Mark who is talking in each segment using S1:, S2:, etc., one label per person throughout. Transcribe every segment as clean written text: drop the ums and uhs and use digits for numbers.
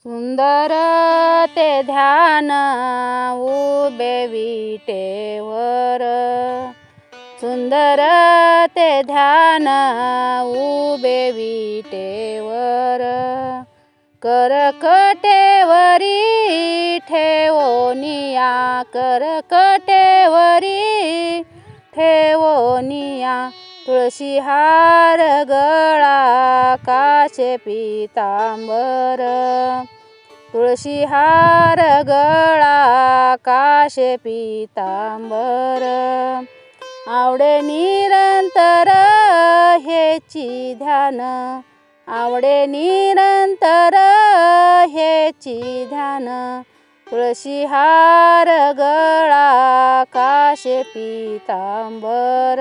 S1: सुंदर ते ध्यान उभे विटेवर, सुंदर ते ध्यान उभे विटेवर, करकटेवरी ठेवोनिया, करकटेवरी ठेवोनिया, तुळशी हार गळा काशे पीतांबर, तुळशी हार गळा काशे पीतांबर, आवडे निरंतर हेची ध्यान, आवडे निरंतर हेची ध्यान, तुळशी हार गळा काशे पीतांबर,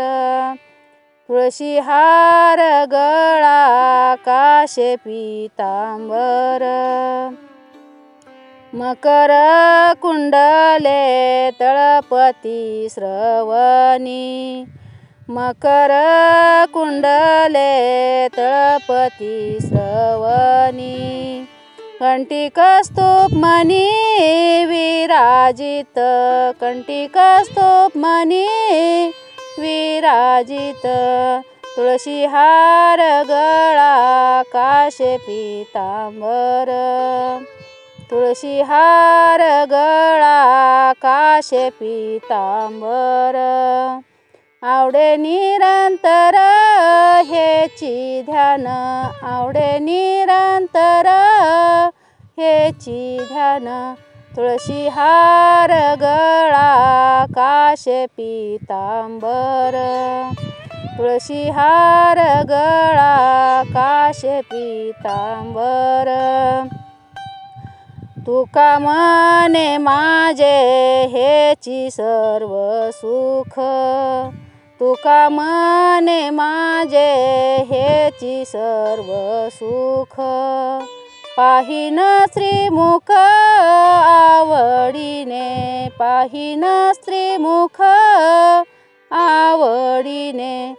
S1: तुळशी हार गळा काशे पीतांबर, मकर कुंडले तळपती श्रवणी, मकर कुंडले तळपती श्रवणी, कंटिक स्तूप मणी विराजित, कंटिक स्तूप मणी विराजित, तुळशी हार गळा काशे पीतांबर, तुळशी हार गळा काशे पीतांबर, आवडे निरंतर हेची ध्यान, आवडे निरंतर हेची ध्यान, तुळशी हार गळा काशे पीतांबर, तुळशी हार गळा काशे पीतांबर, तुका म्हणे माझे हेची सर्व सुख, तुका म्हणे माझे हेची सर्व सुख, पाहिन श्रीमुख आवडीने, पाहिन श्रीमुख आवडीने,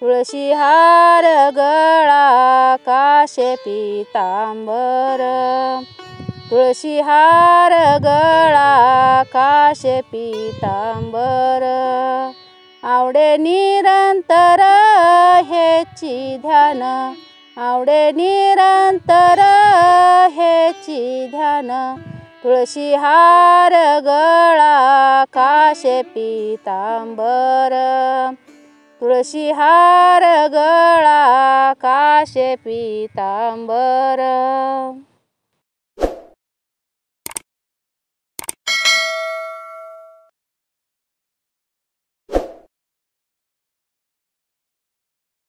S1: तुळशी हार गळा काशे पीतांबर, तुळशी हार गळा काशे पीतांबर, आवडे निरंतर हेची ध्यान, आवडे निरंतर हेची ध्यान, तुळशी हार गळा काशे पीतांबर, तुळशी हार गळा काशे पीतांबर.